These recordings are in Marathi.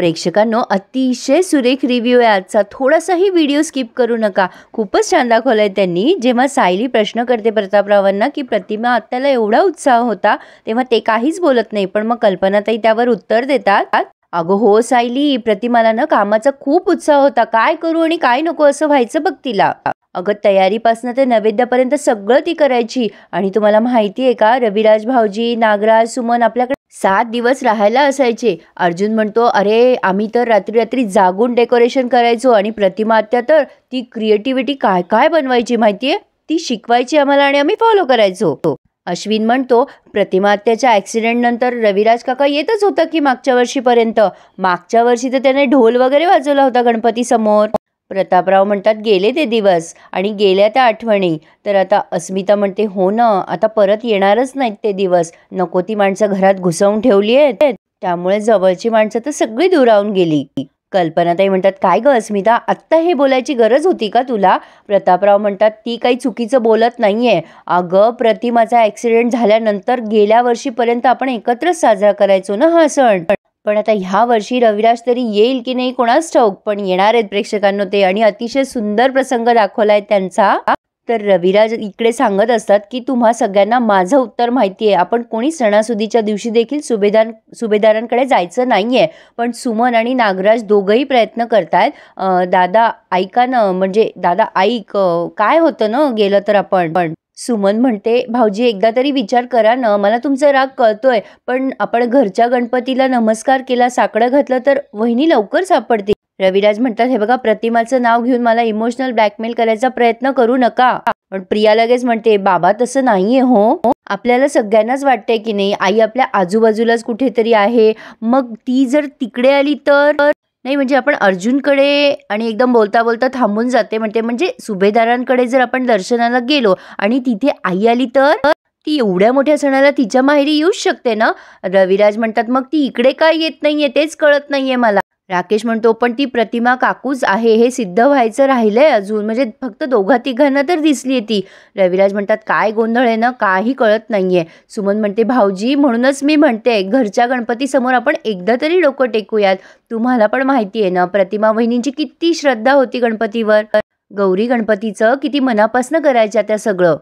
प्रेक्षकांनो, अतिशय सुरेख रिव्ह्यू आहे आजचा. थोडासाही व्हिडिओ स्किप करू नका. खूपच छान दाखवलंय त्यांनी. जेव्हा सायली प्रश्न करते प्रतापरावांना की प्रतिमा आत्याला एवढा उत्साह होता, तेव्हा ते काहीच बोलत नाही. पण मग कल्पनाताई त्यावर उत्तर देतात, अगं हो सायली, प्रतिमाला ना कामाचा खूप उत्साह होता. काय करू आणि काय नको असं व्हायचं बघ तिला. अगं तयारीपासून ते नैवेद्यापर्यंत सगळं ती करायची. आणि तुम्हाला माहिती आहे का, रविराज भाऊजी, नागराज, सुमन आपल्याकडे 7 दिवस राहायला असायचे. अर्जुन म्हणतो, अरे आम्ही तर रात्री रात्री जागून डेकोरेशन करायचो आणि प्रतिमा आत्या तर ती क्रिएटिव्हिटी काय काय बनवायची माहितीये, ती शिकवायची आम्हाला आणि आम्ही फॉलो करायचो. अश्विन म्हणतो, प्रतिमा आत्याच्या ऍक्सिडेंट नंतर रविराज काका येतच होता की मागच्या वर्षीपर्यंत. मागच्या वर्षी तर त्याने ढोल वगैरे वाजवला होता गणपती समोर. प्रतापराव म्हणतात, गेले ते दिवस आणि गेल्या त्या आठवणी. तर आता अस्मिता म्हणते, हो ना, आता परत येणारच नाहीत ते दिवस. नको ती माणसं घरात घुसवून ठेवली आहेत, त्यामुळे जवळची माणसं तर सगळी दुरावून गेली. कल्पनाताई म्हणतात, काय ग अस्मिता, आत्ता हे बोलायची गरज होती का तुला? प्रतापराव म्हणतात, ती काही चुकीचं बोलत नाहीये. अगं प्रतिमाचा ऍक्सिडेंट झाल्यानंतर गेल्या वर्षीपर्यंत आपण एकत्रच साजरा करायचो ना हा सण. पण आता ह्या वर्षी रविराज तरी येईल की नाही कोणाच ठाऊक, पण येणार आहेत प्रेक्षकांनो ते. आणि अतिशय सुंदर प्रसंग दाखवलाय त्यांचा. तर रविराज इकडे सांगत असतात की तुम्हा सगळ्यांना माझं उत्तर माहिती आहे. आपण कोणी सणासुदीच्या दिवशी देखील सुभेदारांकडे जायचं नाहीये. पण सुमन आणि नागराज दोघंही प्रयत्न करतायत. दादा ऐका ना, म्हणजे दादा ऐक, काय होतं ना गेलं तर आपण. सुमन म्हणते, भाऊजी एकदा तरी विचार करा ना, मला तुमचा राग कळतोय, पण आपण घरच्या गणपतीला नमस्कार केला, साकडं घातलं तर वहिनी लवकर सापडते. रविराज म्हणतात, हे बघा, प्रतिमाचं नाव घेऊन मला इमोशनल ब्लॅकमेल करायचा प्रयत्न करू नका. पण प्रिया लगेच म्हणते, बाबा तसं नाहीये हो, आपल्याला सगळ्यांनाच वाटतंय की नाही आई आपल्या आजूबाजूलाच कुठेतरी आहे. मग ती जर तिकडे आली तर नाही, म्हणजे आपण अर्जुनकडे आणि एकदम बोलता बोलता थांबून जाते म्हणते, म्हणजे सुभेदारांकडे जर आपण दर्शनाला गेलो आणि तिथे आई आली तर ती एवढ्या मोठ्या सणाला तिच्या माहेरी येऊच शकते ना. रविराज म्हणतात, मग ती इकडे काय येत नाहीये तेच कळत नाहीये मला. राकेश म्हणतो, पण ती प्रतिमा काकूच आहे हे सिद्ध व्हायचं राहिलंय अजून, म्हणजे फक्त दोघा तिघांना तर दिसलीये ती. रविराज म्हणतात, काय गोंधळ आहे ना, काही कळत नाहीये. सुमन म्हणते, भाऊजी म्हणूनच मी म्हणते घरच्या गणपती समोर आपण एकदा तरी डोकं टेकूयात. तुम्हाला पण माहिती आहे ना, प्रतिमा वहिनींची किती श्रद्धा होती गणपतीवर. गौरी गणपतीचं किती मनापासनं करायच्या त्या सगळं.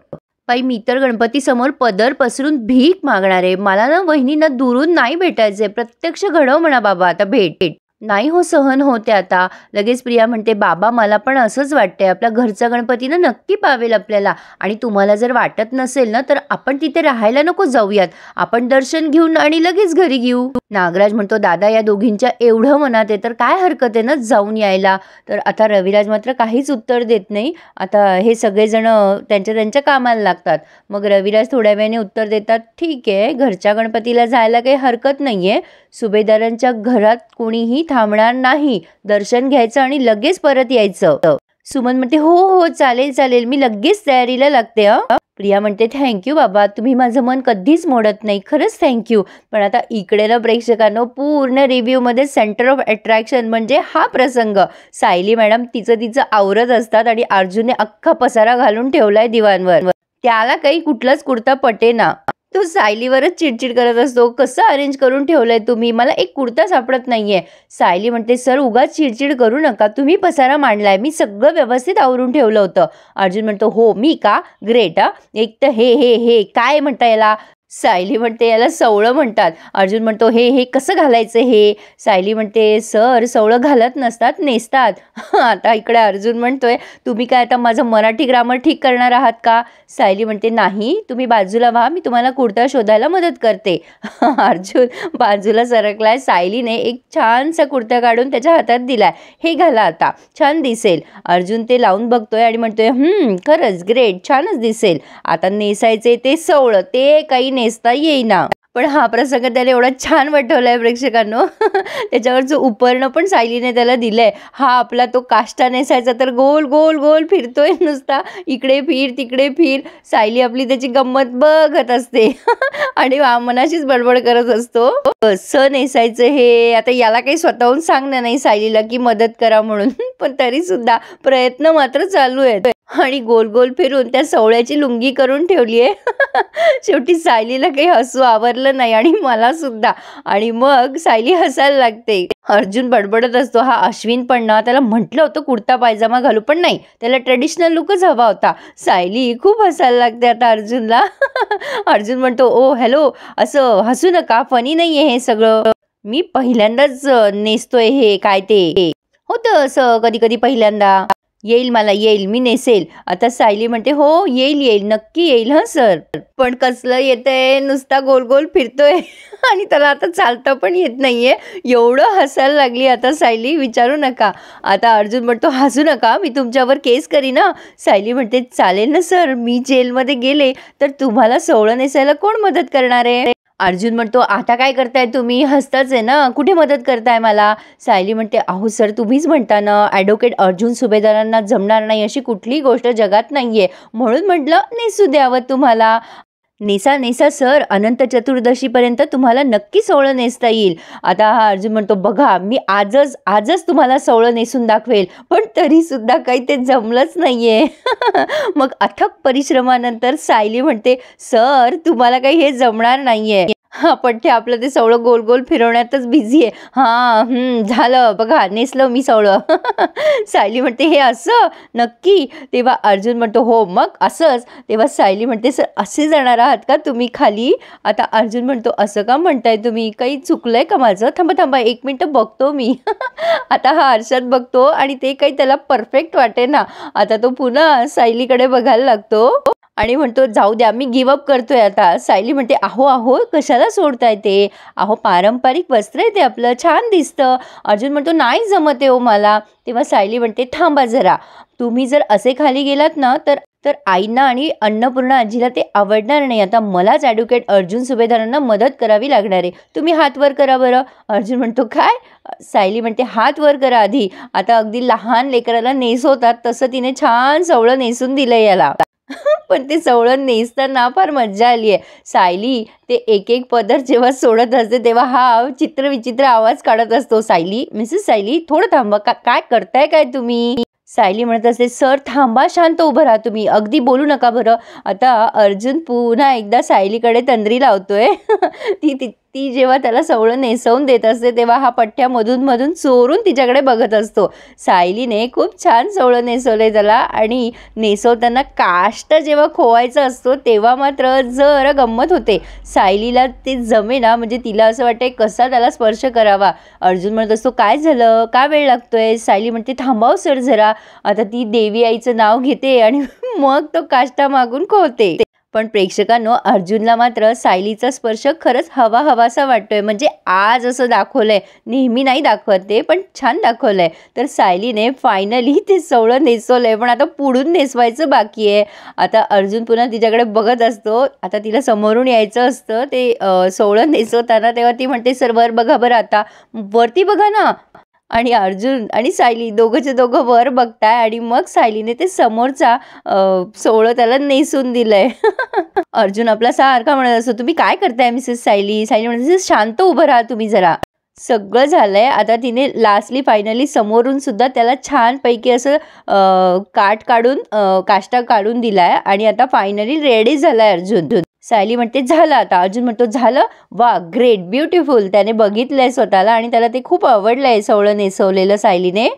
बाई, मी तर गणपती समोर पदर पसरून भीक मागणार आहे. मला ना वहिनींना दुरून नाही भेटायचंय, प्रत्यक्ष घडव म्हणा बाबा, आता भेट नाही हो सहन होते आता. लगेच प्रिया म्हणते, बाबा मला पण असंच वाटतंय, आपल्या घरचा गणपती ना नक्की पावेल आपल्याला. आणि तुम्हाला जर वाटत नसेल ना, तर आपण तिथे राहायला नको जाऊयात, आपण दर्शन घेऊन आणि लगेच घरी घेऊ. नागराज म्हणतो, दादा या दोघींच्या एवढं मनात आहे तर काय हरकत आहे ना जाऊन यायला. तर आता रविराज मात्र काहीच उत्तर देत नाही. आता हे सगळेजण त्यांच्या कामाला लागतात. मग रविराज थोड्या वेळाने उत्तर देतात, ठीक आहे, घरच्या गणपतीला जायला काही हरकत नाहीये. सुभेदारांच्या घरात कोणीही थांबणार नाही, दर्शन घ्यायचं आणि लगेच परत यायचं. सुमन म्हणते, हो हो चालेल चालेल, मी लगेच तयारीला लागते. प्रिया म्हणते, थँक्यू बाबा, तुम्ही माझं मन कधीच मोडत नाही, खरंच थँक्यू. पण आता इकडे ना प्रेक्षकांनो, पूर्ण रिव्ह्यूमध्ये सेंटर ऑफ अट्रॅक्शन म्हणजे हा प्रसंग. सायली मॅडम तिचं आवरत असतात आणि अर्जुनने अख्खा पसारा घालून ठेवलाय दिवाणवर. त्याला काही कुठलाच कुर्ता पटेना. तो सायलीवरच चिडचिड करत असतो, कसं अरेंज करून ठेवलंय तुम्ही, मला एक कुर्ता सापडत नाहीये. सायली म्हणते, सर उगाच चिडचिड करू नका, तुम्ही पसारा मांडलाय, मी सगळं व्यवस्थित आवरून ठेवलं होतं. अर्जुन म्हणतो, हो मी का, ग्रेट. एक तर हे काय म्हणता याला. सायली म्हणते, याला सवळं म्हणतात. अर्जुन म्हणतो, हे कसं घालायचं हे. सायली म्हणते, सर सवळं घालत नसतात, नेसतात. आता इकडे अर्जुन म्हणतोय, तुम्ही काय आता माझं मराठी ग्रामर ठीक करणार आहात का. सायली म्हणते, नाही तुम्ही बाजूला व्हा, मी तुम्हाला कुर्ता शोधायला मदत करते. अर्जुन बाजूला सरकलाय. सायलीने एक छानसा कुर्ता काढून त्याच्या हातात दिलाय, हे घाला आता, छान दिसेल. अर्जुन ते लावून बघतोय आणि म्हणतोय, खरंच ग्रेट, छानच दिसेल. आता नेसायचे ते सवळं, ते काही नेसता येईना. पण हा प्रसंग त्याला एवढा छान वाटवलाय प्रेक्षकांनो. त्याच्यावरचं उपरणं पण सायलीने त्याला दिलंय. हा आपला तो काष्टा नेसायचा तर गोल गोल गोल फिरतोय नुसता, इकडे फिर तिकडे फिर. सायली आपली त्याची गंमत बघत असते आणि मनाशीच बडबड करत असतो, कसं नेसायचं हे. आता याला काही स्वतःहून सांगणं नाही सायलीला की मदत करा म्हणून, पण तरी सुद्धा प्रयत्न मात्र चालू आहेत. आणि गोल गोल फिरून त्या सोवळ्याची लुंगी करून ठेवली आहे. शेवटी सायलीला काही हसू आवरलं नाही आणि मला सुद्धा. आणि मग सायली हसायला लागते. अर्जुन बडबडत असतो, हा अश्विन पण ना त्याला म्हटलं होतं कुर्ता पायजामा घालू, पण नाही, त्याला ट्रेडिशनल लुकच हवा होता. सायली खूप हसायला लागते आता अर्जुनला. अर्जुन म्हणतो, ओ हॅलो, असं हसू नका, फनी नाही आहे हे सगळं. मी पहिल्यांदाच नेसतोय हे काय ते. होतं असं कधी कधी पहिल्यांदा. येईल, मला येईल, मी नेसेल. आता सायली म्हणते, हो येईल येईल, नक्की येईल हं सर. पण कसलं येतंय, नुसता गोल गोल फिरतोय. आणि त्याला आता चालता पण येत नाहीये. एवढं हसायला लागली आता सायली, विचारू नका. आता अर्जुन म्हणतो, हसू नका, मी तुमच्यावर केस करीन ना. सायली म्हणते, चालेल ना सर, मी जेलमध्ये गेले तर तुम्हाला सोवळं नेसायला कोण मदत करणार आहे. अर्जुन म्हणतो, आता काय करताय तुम्ही, हसताच आहे ना, कुठे मदत करताय मला. सायली म्हणते, अहो सर, तुम्हीच म्हणता ना ॲडव्होकेट अर्जुन सुभेदारांना जमणार नाही अशी कुठलीही गोष्ट जगात नाहीये, म्हणून म्हटलं नेसू द्यावं तुम्हाला. नेसा नेसा सर, अनंत चतुर्दशीपर्यंत तुम्हाला नक्की सोवळं नेसता येईल. आता हा अर्जुन म्हणतो, बघा मी आजच तुम्हाला सोवळं नेसून दाखवेल. पण तरी सुद्धा काही ते जमलंच नाहीये. मग अथक परिश्रमानंतर सायली म्हणते, सर तुम्हाला काही हे जमणार नाहीये. हा पठ्ठे आपलं ते सोवळं गोल गोल फिरवण्यातच बिझी आहे. हां, झालं बघा, नेसलं मी सोवळं. सायली म्हणते, हे असं नक्की. तेव्हा अर्जुन म्हणतो, हो मग असंच. तेव्हा सायली म्हणते, सर असे जाणार आहात का तुम्ही खाली. आता अर्जुन म्हणतो, असं का म्हणताय तुम्ही, काही चुकलंय का माझं, थांबा थांबा 1 मिनिट बघतो मी. आता हा आरशात बघतो आणि ते काही त्याला परफेक्ट वाटे ना. आता तो पुन्हा सायलीकडे बघायला लागतो आणि म्हणतो, जाऊ द्या, मी गिवअप करतोय आता. सायली म्हणते, अहो अहो कशाला सोडताय ते, अहो पारंपरिक वस्त्र आहे ते आपलं, छान दिसतं. अर्जुन म्हणतो, नाही जमते हो मला. तेव्हा सायली म्हणते, थांबा जरा, तुम्ही जर असे खाली गेलात ना तर तर आईंना आणि अन्नपूर्णा आजीला ते आवडणार नाही. आता मलाच ॲडव्होकेट अर्जुन सुभेदारांना मदत करावी लागणार आहे. तुम्ही हात वर करा बरं. अर्जुन म्हणतो, काय. सायली म्हणते, हात वर करा आधी. आता अगदी लहान लेकराला नेसवतात तसं तिने छान सोवळं नेसून दिलं याला. पण ते सोवळं नेसताना फार मज्जा आली आहे. सायली ते एक एक पदर जेव्हा सोडत असते तेव्हा हा चित्रविचित्र आवाज काढत असतो, सायली, मिसेस सायली थोडं थांबा, काय करताय काय तुम्ही. सायली म्हणत असते, सर थांबा, शांत उभं राहा तुम्ही, अगदी बोलू नका बरं. आता अर्जुन पुन्हा एकदा सायलीकडे तंद्री लावतोय. ती जेव्हा त्याला सोवळं नेसवून देत असते तेव्हा हा पठ्ठ्या मधून मधून चोरून तिच्याकडे बघत असतो. सायलीने खूप छान सोवळं नेसवलंय त्याला आणि नेसवताना काष्ट जेव्हा खोवायचा असतो तेव्हा मात्र जरा गंमत होते. सायलीला ते जमेना, म्हणजे तिला असं वाटतंय कसा त्याला स्पर्श करावा. अर्जुन म्हणत असतो, काय झालं, का वेळ लागतोय. सायली म्हणते, थांबाव सर जरा. आता ती देवी आईचं नाव घेते आणि मग तो काष्टा मागून खोवते. पण प्रेक्षकांनो, अर्जुनला मात्र सायलीचा स्पर्श खरंच हवा हवासा वाटतोय. म्हणजे आज असं दाखवलंय, नेहमी नाही दाखवत ते, पण छान दाखवलंय. तर सायलीने फायनली ते सोवळं नेसवलंय, पण आता पुढून नेसवायचं बाकी आहे. आता अर्जुन पुन्हा तिच्याकडे बघत असतो. आता तिला समोरून यायचं असतं ते सोवळं नेसवताना. तेव्हा ती म्हणते, सर वर बघा बरं, आता वरती बघा ना. आणि अर्जुन आणि सायली दोघंचे दोघं वर बघताय आणि मग सायलीने ते समोरचा सोवळं त्याला नेसून दिलंय. अर्जुन आपला सारखा म्हणत असतो, तुम्ही काय करताय मिसेस सायली. सायली म्हणते, शांत उभं राहा तुम्ही जरा. सगळं झालंय. आता तिने लास्टली फायनली समोरून सुद्धा त्याला छानपैकी असं काष्टा काढून दिलाय आणि आता फायनली रेडी झालाय अर्जुन. सायली म्हणते, झालं आता. अर्जुन म्हणतो, झालं, वा ग्रेट, ब्युटिफुल. त्याने बघितलंय स्वतःला आणि त्याला ते खूप आवडलंय सोवळं नेसवलेलं सायलीने.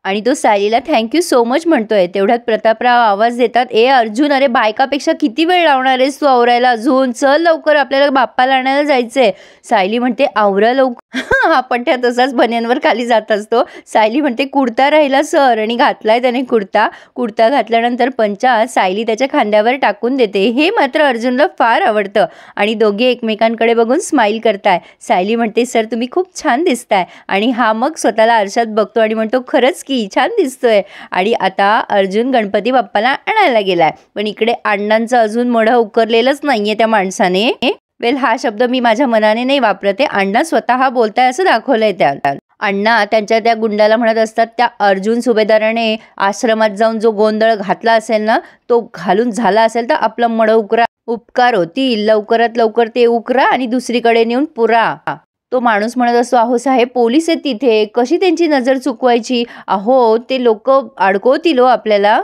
आणि तो सायलीला थँक्यू सो मच म्हणतोय. तेवढ्यात प्रतापराव आवाज देतात, ए अर्जुन, अरे बायकापेक्षा किती वेळ लावणार आहेस तू आवरायला अजून, चल लवकर, आपल्याला बाप्पाला आणायला जायचंय. सायली म्हणते, आवरा लवकर. हा पठ्ठ्या तसाच बन्यांवर खाली जात असतो. सायली म्हणते, कुर्ता राहिला सर. आणि घातलाय त्याने कुर्ता घातल्यानंतर पंचा सायली त्याच्या खांद्यावर टाकून देते. हे मात्र अर्जुनला फार आवडतं आणि दोघे एकमेकांकडे बघून स्माईल करताय. सायली म्हणते, सर तुम्ही खूप छान दिसताय. आणि हा मग स्वतःला आरशात बघतो आणि म्हणतो, खरंच की छान दिसतोय. आणि आता अर्जुन गणपती बाप्पाला आणायला गेलाय. पण इकडे अण्णांचं अजून मढं उकरलेलंच नाहीये त्या माणसाने. वेल, हा शब्द मी माझ्या मनाने नाही वापरते, अण्णा स्वतः बोलताय असं दाखवलंय त्यात. अण्णा त्यांच्या त्या गुंडाला म्हणत असतात, त्या अर्जुन सुभेदाराने आश्रमात जाऊन जो गोंधळ घातला असेल ना, तो घालून झाला असेल तर आपलं मढं उकरा, उपकार होतील, लवकरात लवकर ते उकरा आणि दुसरीकडे नेऊन पुरा. तो माणूस म्हणत असतो, अहो साहेब पोलीस आहेत तिथे, कशी त्यांची नजर चुकवायची, अहो ते लोक अडकवतील हो आपल्याला.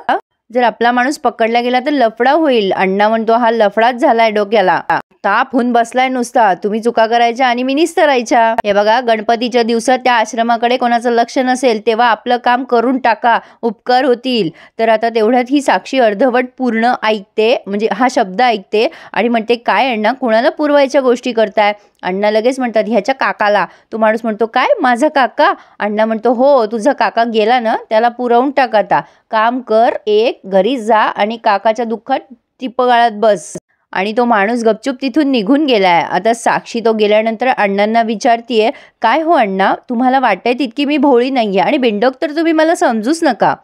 जर आपला माणूस पकडला गेला तर लफडा होईल. अण्णा म्हणतो हा लफडाच झालाय डोक्याला. ताप होऊन बसलाय नुसता. तुम्ही चुका करायच्या आणि मी निस्तरायच्या. हे बघा गणपतीच्या दिवसात त्या आश्रमाकडे कोणाचं लक्ष नसेल तेव्हा आपलं काम करून टाका, उपकार होतील. तर आता तेवढ्यात ही साक्षी अर्धवट पूर्ण ऐकते, म्हणजे हा शब्द ऐकते आणि म्हणते काय अण्णा कुणाला पुरवायच्या गोष्टी करताय. अण्णा लगेच म्हणतात ह्याच्या काकाला. तो माणूस म्हणतो काय माझा काका. अण्णा म्हणतो हो तुझा काका गेला ना त्याला पुरवून टाक. आता काम कर, एक घरी जा आणि काकाच्या दुःखात टिपगाळत बस. आणि तो माणूस गपचूप तिथून निघून गेलाय. आता साक्षी तो गेल्यानंतर अण्णांना विचारतीये काय हो अण्णा तुम्हाला वाटतंय तितकी मी भोळी नाहीये आणि बिंडोक तर तुम्ही मला समजूच नका.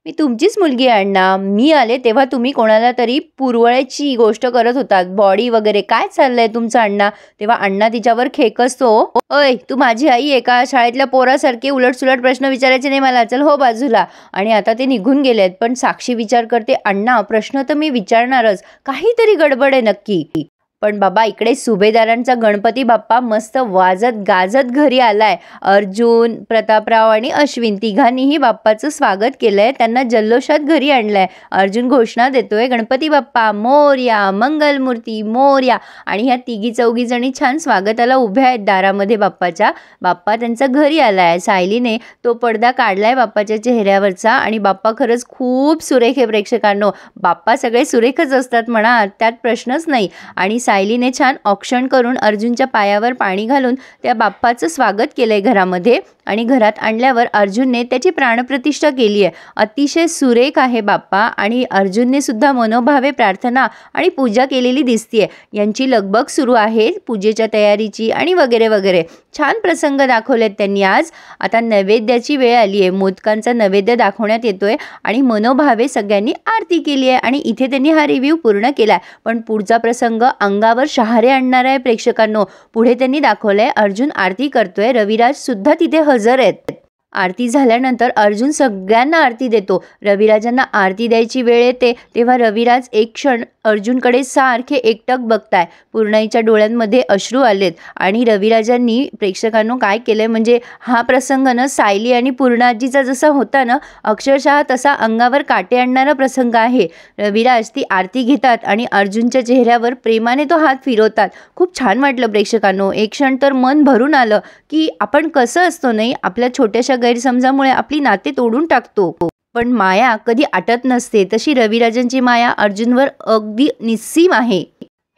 मी तुमचीच मुलगी आहे अण्णा. मी आले तेव्हा तुम्ही कोणाला तरी पुरवळ्याची गोष्ट करत होतात, बॉडी वगैरे. काय चाललंय तुमचं अण्णा. तेव्हा अण्णा तिच्यावर खेकसतो. अय तू माझी आई आहे का. शाळेतल्या पोरासारखे उलटसुलट प्रश्न विचारायचे नाही मला. चल हो बाजूला. आणि आता ते निघून गेलेत. पण साक्षी विचार करते अण्णा प्रश्न तर मी विचारणारच, काहीतरी गडबड आहे नक्की. पण बाबा इकडे सुभेदारांचा गणपती बाप्पा मस्त वाजत गाजत घरी आलाय. अर्जुन, प्रतापराव आणि अश्विन तिघांनीही बाप्पाचं स्वागत केलंय. त्यांना जल्लोषात घरी आणलंय. अर्जुन घोषणा देतोय गणपती बाप्पा मोरया, मंगलमूर्ती मोरया. आणि ह्या तिघी चौघी जणी छान स्वागताला उभ्या आहेत दारामध्ये बाप्पाच्या. बाप्पा त्यांचा घरी आलाय. सायलीने तो पडदा काढलाय बाप्पाच्या चेहऱ्यावरचा आणि बाप्पा खरंच खूप सुरेख आहे प्रेक्षकांनो. बाप्पा सगळे सुरेखच असतात म्हणा, त्यात प्रश्नच नाही. आणि सायलीने छान औक्षण करून अर्जुनच्या पायावर पाणी घालून त्या बाप्पाचं स्वागत केलंय घरामध्ये. आणि घरात आणल्यावर अर्जुनने त्याची प्राणप्रतिष्ठा केली आहे. अतिशय सुरेख आहे बाप्पा. आणि अर्जुनने सुद्धा मनोभावे प्रार्थना आणि पूजा केलेली दिसतीये. यांची लगबग सुरू आहे पूजेच्या तयारीची आणि वगैरे वगैरे. छान प्रसंग दाखवलेत त्यांनी आज. आता नैवेद्याची वेळ आली आहे. मोदकांचा नैवेद्य दाखवण्यात येतोय आणि मनोभावे सगळ्यांनी आरती केली आहे. आणि इथे त्यांनी हा रिव्ह्यू पूर्ण केलाय. पण पुढचा प्रसंग अंगावर शहारे आणणार आहे प्रेक्षकांनो. पुढे त्यांनी दाखवलंय अर्जुन आरती करतोय. रविराज सुद्धा तिथे हजर आहेत. आरती झाल्यानंतर अर्जुन सगळ्यांना आरती देतो. रविराजांना आरती द्यायची वेळ येते तेव्हा रविराज एक क्षण अर्जुनकडे सारखे एकटक बघताय. पूर्णाईच्या डोळ्यांमध्ये अश्रू आलेत. आणि रविराजांनी प्रेक्षकांनो काय केलंय म्हणजे हा प्रसंग ना सायली आणि पूर्णाजीचा जसा होता ना अक्षरशः तसा अंगावर काटे आणणारा प्रसंग आहे. रविराज ती आरती घेतात आणि अर्जुनच्या चेहऱ्यावर प्रेमाने तो हात फिरवतात. खूप छान वाटलं प्रेक्षकांनो. एक क्षण तर मन भरून आलं की आपण कसं असतो नाही आपल्या छोट्याशा गैरसमजामुळे आपली नाते तोडून टाकतो. पण माया कधी आटत नसते. तशी रविराजांची माया अर्जुनवर अगदी निस्सीम आहे.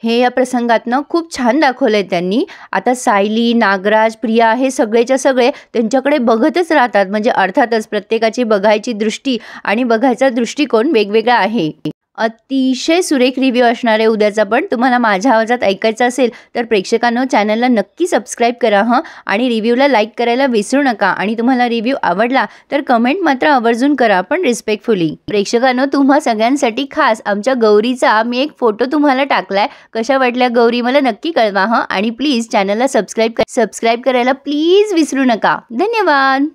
हे या प्रसंगातनं खूप छान दाखवलंय त्यांनी. आता सायली, नागराज, प्रिया हे सगळेच्या सगळे त्यांच्याकडे बघतच राहतात. म्हणजे अर्थातच प्रत्येकाची बघायची दृष्टी आणि बघायचा दृष्टिकोन वेगवेगळा आहे. अतिशय सुरेख रिव्ह्यू असणार आहे उद्याचा. पण तुम्हाला माझ्या आवाजात ऐकायचं असेल तर प्रेक्षकांनो चॅनलला नक्की सबस्क्राईब करा हं. आणि रिव्ह्यूला लाईक करायला विसरू नका. आणि तुम्हाला रिव्ह्यू आवडला तर कमेंट मात्र आवर्जून करा, पण रिस्पेक्टफुली. प्रेक्षकांनो तुम्हा सगळ्यांसाठी खास आमच्या गौरीचा मी एक फोटो तुम्हाला टाकलाय. कशा वाटल्या गौरी मला नक्की कळवा हं. आणि प्लीज चॅनलला सबस्क्राईब करायला प्लीज विसरू नका. धन्यवाद.